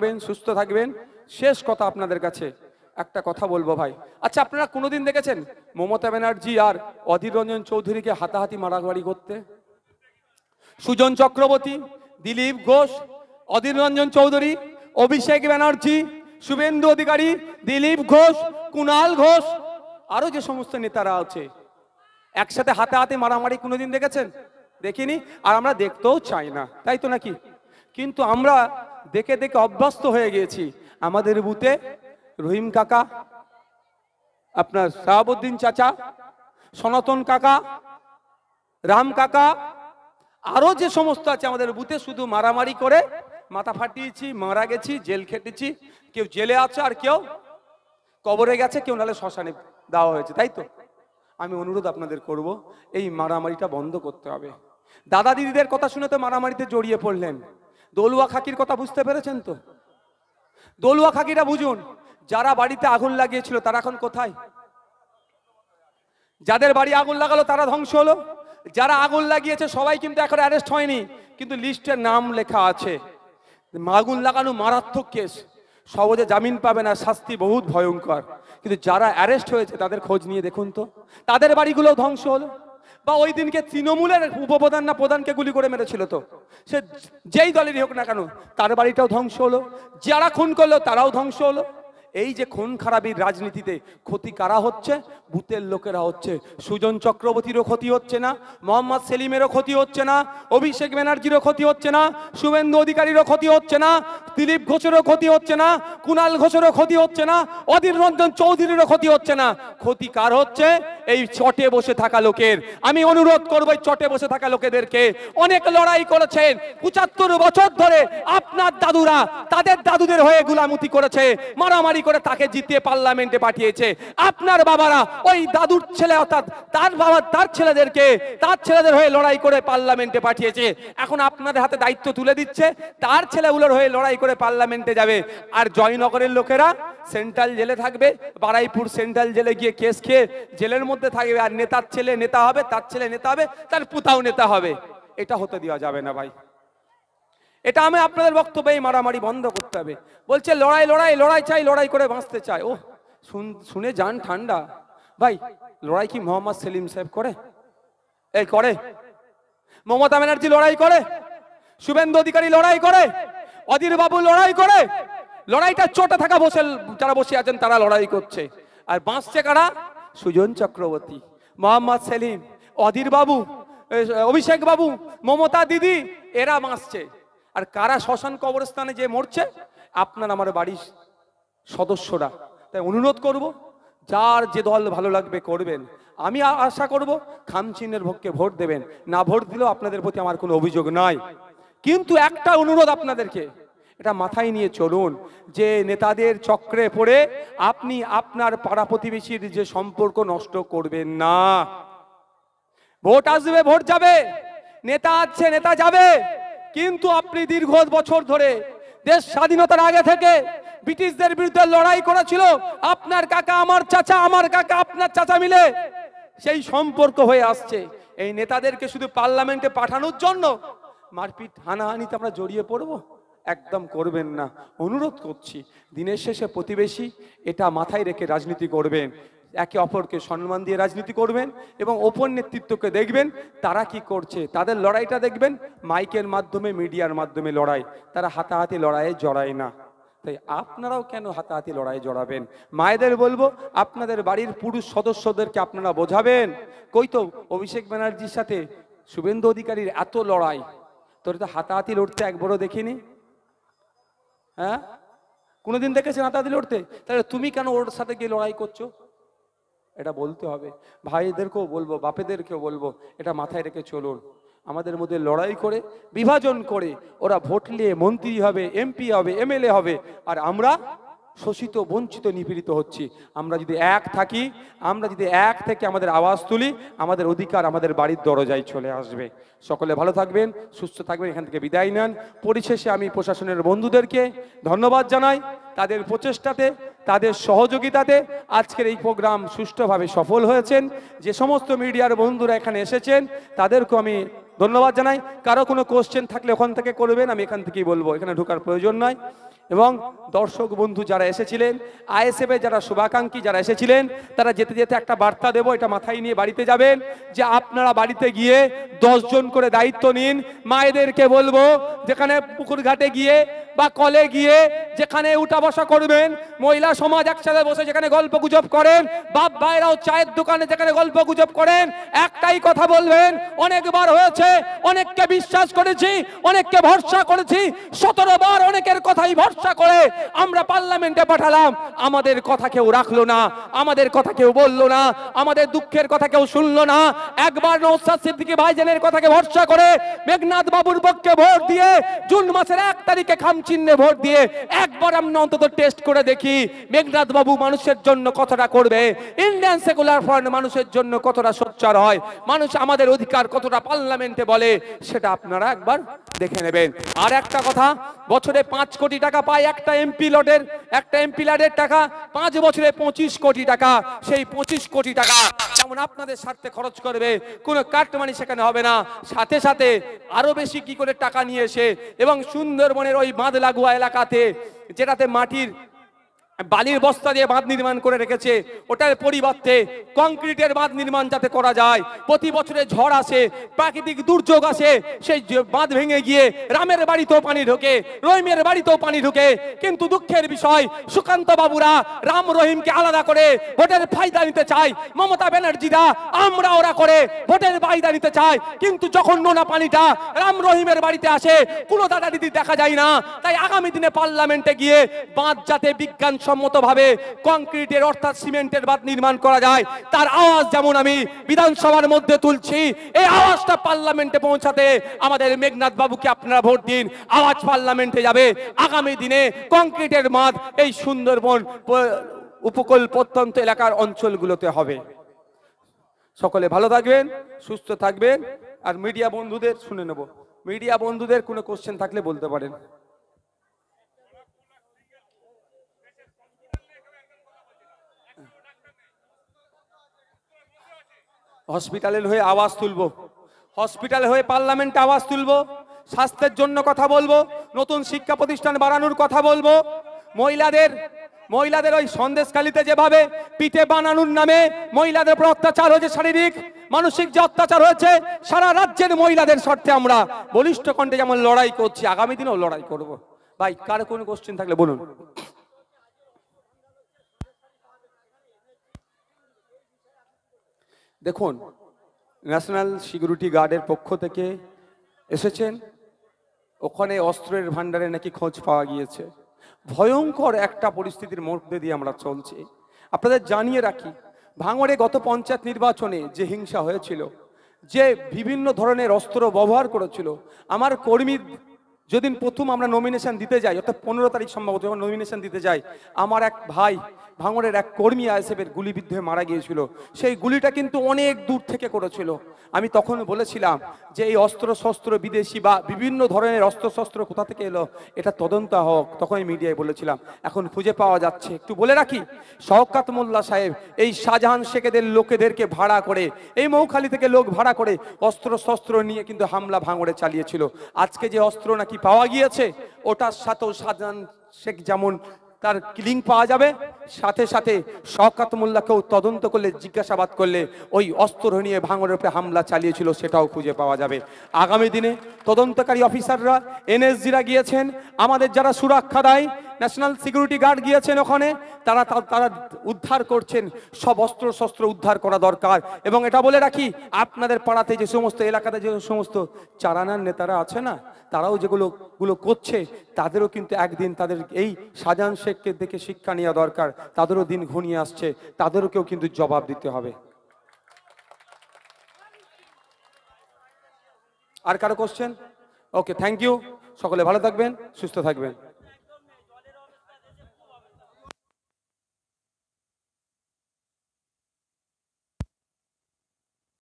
থাকবেন, সুস্থ থাকবেন। শেষ কথা আপনাদের কাছে একটা কথা বলবো ভাই, আচ্ছা আপনারা কোনোদিন দেখেছেন মমতা ব্যানার্জি আর অধীর রঞ্জন চৌধুরীকে হাতাহাতি মারামারি করতে? সুজন চক্রবর্তী, দিলীপ ঘোষ, অধীর রঞ্জন চৌধুরী, অভিষেক ব্যানার্জি, শুভেন্দু অধিকারী, দিলীপ ঘোষ, কুণাল ঘোষ, আরো যে সমস্ত নেতারা আছে, একসাথে হাতে মারামারি কোনোদিন দেখেছেন? দেখিনি, আর আমরা দেখতেও চাই না, তাই তো নাকি? কিন্তু আমরা দেখে দেখে অভ্যস্ত হয়ে গিয়েছি। আমাদের বুথে রহিম কাকা, আপনার শাহাবুদ্দিন চাচা, সনাতন কাকা, রাম কাকা, আরো যে সমস্ত আছে আমাদের বুথে, শুধু মারামারি করে মাথা ফাটিয়েছি, মারা গেছি, জেল খেটেছি। কেউ জেলে আছে আর কেউ কবরে গেছে, কেউ নালে শ্মশানে দেওয়া হয়েছে, তাই তো? আমি অনুরোধ আপনাদের করব, এই মারামারিটা বন্ধ করতে হবে। দাদা দিদিদের কথা শুনে তো মারামারিতে জড়িয়ে পড়লেন। দলুয়া খাকির কথা বুঝতে পেরেছেন তো? দলুয়া খাকিটা বুঝুন, যারা বাড়িতে আগুন লাগিয়েছিল তারা এখন কোথায়? যাদের বাড়ি আগুন লাগালো তারা ধ্বংস হলো। যারা আগুন লাগিয়েছে সবাই কিন্তু এখন অ্যারেস্ট হয়নি, কিন্তু লিস্টে নাম লেখা আছে। আগুন লাগানো মারাত্মক কেস, সহজে জামিন পাবে না, শাস্তি বহুত ভয়ঙ্কর। কিন্তু যারা অ্যারেস্ট হয়েছে তাদের খোঁজ নিয়ে দেখুন তো, তাদের বাড়িগুলো ধ্বংস হলো। বা ওই দিনকে তৃণমূলের উপপ্রধান না প্রধানকে গুলি করে মেরেছিল তো, সে যেই দলেরই হোক না কেন, তার বাড়িটাও ধ্বংস হলো। যারা খুন করলো তারাও ধ্বংস হলো। এই যে খুন খারাপির রাজনীতিতে ক্ষতি কারা হচ্ছে? বুথের লোকেরা হচ্ছে। সুজন চক্রবর্তীরও ক্ষতি হচ্ছে না, মোহাম্মদ সেলিমেরও ক্ষতি হচ্ছে না, অভিষেক ব্যানার্জিরও ক্ষতি হচ্ছে না, শুভেন্দু অধিকারীরও ক্ষতি হচ্ছে না, দিলীপ ঘোষেরও ক্ষতি হচ্ছে না, কুণাল ঘোষেরও ক্ষতি হচ্ছে না, অধীর রঞ্জন চৌধুরীরও ক্ষতি হচ্ছে না। ক্ষতি কার হচ্ছে? এই চটে বসে থাকা লোকের। আমি অনুরোধ করবো এই চটে বসে থাকা লোকেদেরকে, অনেক লড়াই করেছেন 75 বছর ধরে, আপনার দাদুরা তাদের দাদুদের হয়ে গুলামতি করেছে, মারামারি করে তাকে জিতিয়ে পার্লামেন্টে পাঠিয়েছে। আপনার বাবারা ওই দাদুর ছেলে অর্থাৎ তার বাবা তার ছেলেদেরকে তার ছেলেদের হয়ে লড়াই করে পার্লামেন্টে পাঠিয়েছে। এখন আপনাদের হাতে দায়িত্ব তুলে দিচ্ছে, তার ছেলেগুলোর হয়ে লড়াই করে পার্লামেন্টে যাবে। আর জয়নগরের লোকেরা সেন্ট্রাল জেলে থাকবে, বারাইপুর সেন্ট্রাল জেলে গিয়ে কেস খেয়ে জেলের মধ্যে থাকবে। আর নেতার ছেলে নেতা হবে, তার ছেলে নেতা হবে, তার পুতাও নেতা হবে। এটা হতে দেওয়া যাবে না ভাই। এটা আমি আপনাদের বক্তব্যে মারামারি বন্ধ করতে হবে। বলছে লড়াই লড়াই লড়াই চাই, লড়াই করে বাঁচতে চাই। ও শুনে যান ঠান্ডা ভাই। লড়াই কি মোহাম্মদ সেলিম সাহেব করে? এই করে? মমতা ব্যানার্জি লড়াই করে? শুভেন্দু অধিকারী লড়াই করে? অধীর বাবু লড়াই করে? লড়াইটা চটে থাকা বসে যারা বসে আছেন তারা লড়াই করছে। আর বাঁচছে কারা? সুজন চক্রবর্তী, মোহাম্মদ সেলিম, অধীর বাবু, অভিষেক বাবু, মমতা দিদি, এরা বাঁচছে। আর কারা শ্মশান কবরস্থানে যে মরছে? আপনার আমার বাড়ির সদস্যরা। তাই অনুরোধ করব, যার যে দল ভালো লাগবে করবেন। আমি আশা করব খামচিহ্নের ভোটকে ভোট দেবেন, না ভোট দিলেও আপনাদের প্রতি আমার কোনো অভিযোগ নাই। কিন্তু একটা অনুরোধ আপনাদেরকে, এটা মাথায় নিয়ে চলুন যে নেতাদের চক্রে পড়ে আপনি আপনার পাড়া প্রতিবেশীর যে সম্পর্ক নষ্ট করবেন না। ভোট আসবে, ভোট যাবে, নেতা আছে, নেতা যাবে, কিন্তু আপনি দীর্ঘ বছর ধরে দেশ স্বাধীনতার আগে থেকে ব্রিটিশদের বিরুদ্ধে লড়াই করেছিল আপনার কাকা আমার চাচা, আমার কাকা আপনার চাচা মিলে, সেই সম্পর্ক হয়ে আসছে। এই নেতাদেরকে শুধু পার্লামেন্টে পাঠানোর জন্য মারপিট হানাহানিতে আমরা জড়িয়ে পড়বো? একদম করবেন না, অনুরোধ করছি। দিনের শেষে প্রতিবেশী, এটা মাথায় রেখে রাজনীতি করবেন। একে অপরকে সম্মান দিয়ে রাজনীতি করবেন এবং ওপর নেতৃত্বকে দেখবেন তারা কি করছে, তাদের লড়াইটা দেখবেন। মাইকের মাধ্যমে, মিডিয়ার মাধ্যমে লড়াই, তারা হাতাহাতি লড়াইয়ে জড়ায় না। তাই আপনারাও কেন হাতাহাতি লড়াইয়ে জড়াবেন? মায়েদের বলবো, আপনাদের বাড়ির পুরুষ সদস্যদেরকে আপনারা বোঝাবেন। কই তো অভিষেক ব্যানার্জির সাথে শুভেন্দু অধিকারীর এত লড়াই, তোর তো হাতাহাতি লড়তে একবারও দেখিনি। হ্যাঁ, কোনোদিন দেখেছেন হাতাহাতি লড়তে? তাহলে তুমি কেন ওর সাথে গিয়ে লড়াই করছো? এটা বলতে হবে। ভাইদেরকেও বলবো, বাপেদেরকেও বলবো, এটা মাথায় রেখে চলুন। আমাদের মধ্যে লড়াই করে, বিভাজন করে ওরা ভোট নিয়ে মন্ত্রী হবে, এমপি হবে, এমএলএ হবে, আর আমরা শোষিত, বঞ্চিত, নিপীড়িত হচ্ছি। আমরা যদি এক থাকি, আমরা যদি এক থেকে আমাদের আওয়াজ তুলি, আমাদের অধিকার আমাদের বাড়ির দরজায় চলে আসবে। সকলে ভালো থাকবেন, সুস্থ থাকবেন, এখান থেকে বিদায় নেন। পরিশেষে আমি প্রশাসনের বন্ধুদেরকে ধন্যবাদ জানাই, তাদের প্রচেষ্টাতে, তাদের সহযোগিতাতে আজকের এই প্রোগ্রাম সুষ্ঠুভাবে সফল হয়েছেন। যে সমস্ত মিডিয়ার বন্ধুরা এখানে এসেছেন তাদেরকে আমি ধন্যবাদ জানাই। কারো কোনো কোশ্চেন থাকলে ওখান থেকে করবেন, আমি এখান থেকেই বলবো, এখানে ঢোকার প্রয়োজন নয়। এবং দর্শক বন্ধু যারা এসেছিলেন, আইএসএফ এর যারা শুভাকাঙ্ক্ষী যারা এসেছিলেন, তারা যেতে যেতে একটা বার্তা দেবো, এটা মাথায় নিয়ে বাড়িতে যাবেন, যে আপনারা বাড়িতে গিয়ে 10 জন করে দায়িত্ব নিন। মায়েদেরকে বলবো, যেখানে পুকুর ঘাটে গিয়ে বা কলে গিয়ে যেখানে উঠা বসা করবেন, মহিলা সমাজ একসাথে বসে যেখানে গল্প গুজব করেন, বাপ ভাইরাও চায়ের দোকানে যেখানে গল্প গুজব করেন, একটাই কথা বলবেন, অনেকবার হয়েছে, অনেককে বিশ্বাস করেছি, অনেককে ভরসা করেছি, 17 বার অনেকের কথাই ভরসা করে আমরা পার্লামেন্টে পাঠালাম, আমাদের কথা কেউ রাখলো না, আমাদের কথা কেউ বললো না, আমাদের দুঃখের কথা কেউ শুনলো না। একবার নওশাদ সিদ্দিকী ভাইজানের কথাকে ভরসা করে মেঘনাদ বাবুর পক্ষে ভোট দিয়ে জুন মাসের 1 তারিখে খাম চিহ্নে ভোট দিয়ে একবার আমরা অন্তত টেস্ট করে দেখি মেঘনাদ বাবু মানুষের জন্য কতটা করবে, ইন্ডিয়ান সেকুলার ফ্রন্ট মানুষের জন্য কতটা সোচ্চার হয়, মানুষ আমাদের অধিকার কতটা পার্লামেন্টে বলে, সেটা আপনারা একবার দেখে নেবেন। আর একটা কথা, বছরে 5 কোটি টাকা পায় একটা এমপি লটের টাকা, 5 বছরে 25 কোটি টাকা। সেই 25 কোটি টাকা যেমন আপনাদের স্বার্থে খরচ করবে, কোনো কাটমানি সেখানে হবে না। সাথে সাথে আরো বেশি কি করে টাকা নিয়ে এসে এবং সুন্দরবনের ওই বাঁধ লাগোয়া এলাকাতে, যেটাতে মাটির বালির বস্তা দিয়ে বাঁধ নির্মাণ করে রেখেছে, ওটার পরিবর্তে কংক্রিটের বাঁধ নির্মাণ যাতে করা যায়। প্রতি বছরে ঝড় আসে, প্রাকৃতিক দুর্যোগ আসে, সেই বাঁধ ভেঙে গিয়ে রামের বাড়িতেও পানি ঢোকে, রহিমের বাড়িতেও পানি ঢোকে। কিন্তু দুঃখের বিষয়, সুকান্ত বাবুরা রাম রহিমকে আলাদা করে ভোটের ফায়দা নিতে চায়, মমতা ব্যানার্জিরা আমরা ওরা করে ভোটের ফায়দা নিতে চায়। কিন্তু যখন নোনা পানিটা রাম রহিমের বাড়িতে আসে, কোনো দাদা দিদি দেখা যায় না। তাই আগামী দিনে পার্লামেন্টে গিয়ে বাঁধ যাতে বিজ্ঞানসম্মতভাবে কংক্রিটের অর্থাৎ সিমেন্টের বাঁধ নির্মাণ করা যায়, তার আওয়াজ যেমন আমি বিধানসভার মধ্যে তুলছি, এই আওয়াজটা পার্লামেন্টে পৌঁছাতে আমাদের মেঘনাদ বাবুকে আপনারা ভোট দিন। আওয়াজ পার্লামেন্টে যাবে। আগামী দিনে কংক্রিটের বাঁধ এই সুন্দরবন উপকূল প্রত্যন্ত এলাকার অঞ্চলগুলোতে হবে। সকলে ভালো থাকবেন, সুস্থ থাকবেন। আর মিডিয়া বন্ধুদের শুনে নেব, মিডিয়া বন্ধুদের কোনো কোশ্চেন থাকলে বলতে পারেন। হসপিটালের হয়ে আওয়াজ তুলবো, হসপিটালে হয়ে পার্লামেন্টে আওয়াজ তুলবো, স্বাস্থ্যের জন্য কথা বলবো, নতুন শিক্ষা প্রতিষ্ঠান বাড়ানোর কথা বলবো। মহিলাদের ওই সন্দেশখালিতে যেভাবে পিঠে বানানোর নামে মহিলাদের উপর অত্যাচার হয়েছে, শারীরিক মানসিক যে অত্যাচার হয়েছে, সারা রাজ্যের মহিলাদের স্বার্থে আমরা বলিষ্ঠ কণ্ঠে যেমন লড়াই করছি, আগামী দিনেও লড়াই করব। ভাই কার কোনো কোশ্চেন থাকলে বলুন। দেখুন, ন্যাশনাল সিকিউরিটি গার্ডের পক্ষ থেকে এসেছেন, ওখানে অস্ত্রের ভান্ডারে নাকি খোঁজ পাওয়া গিয়েছে। ভয়ঙ্কর একটা পরিস্থিতির মধ্যে দিয়ে আমরা চলছি। আপনাদের জানিয়ে রাখি, ভাঙড়ে গত পঞ্চায়েত নির্বাচনে যে হিংসা হয়েছিল, যে বিভিন্ন ধরনের অস্ত্র ব্যবহার করেছিল, আমার কর্মী যেদিন প্রথম আমরা নমিনেশন দিতে যাই, অর্থাৎ 15 তারিখ সম্ভবত যখন নমিনেশন দিতে যাই, আমার এক ভাই ভাঙড়ের এক কর্মী আইএসএফের গুলিবিদ্ধ হয়ে মারা গিয়েছিল। সেই গুলিটা কিন্তু অনেক দূর থেকে করেছিল। আমি তখন বলেছিলাম যে এই অস্ত্র শস্ত্র বিদেশি বা বিভিন্ন ধরনের অস্ত্র শস্ত্র কোথা থেকে এলো, এটা তদন্ত হোক। তখন মিডিয়ায় বলেছিলাম, এখন খুঁজে পাওয়া যাচ্ছে। একটু বলে রাখি, শওকত মোল্লা সাহেব এই শাহজাহান শেখেদের লোকেদেরকে ভাড়া করে, এই মৌখালি থেকে লোক ভাড়া করে অস্ত্র শস্ত্র নিয়ে কিন্তু হামলা ভাঙড়ে চালিয়েছিল। আজকে যে অস্ত্র নাকি পাওয়া গিয়েছে, ওটার সাথেও শাহজাহান শেখ যেমন তার লিঙ্ক পাওয়া যাবে, সাথে সাথে শওকত মোল্লাকেও তদন্ত করলে, জিজ্ঞাসাবাদ করলে ওই অস্ত্র নিয়ে ভাঙড়ের উপরে হামলা চালিয়েছিল সেটাও খুঁজে পাওয়া যাবে। আগামী দিনে তদন্তকারী অফিসাররা, এনএসজিরা গিয়েছেন, আমাদের যারা সুরক্ষা দেয়, ন্যাশনাল সিকিউরিটি গার্ড গিয়েছেন ওখানে, তারা উদ্ধার করছেন। সব অস্ত্র শস্ত্র উদ্ধার করা দরকার। এবং এটা বলে রাখি, আপনাদের পাড়াতে যে সমস্ত এলাকাতে যে সমস্ত চারানার নেতারা আছে না, তারাও যেগুলো করছে, তাদেরও কিন্তু একদিন তাদের এই শাহজাহান শেখকে দেখে শিক্ষা নেওয়া দরকার। তাদেরও দিন ঘনিয়ে আসছে, তাদেরকেও কিন্তু জবাব দিতে হবে। আর কারো কোশ্চেন? Okay, thank you. সকলে ভালো থাকবেন, সুস্থ থাকবেন।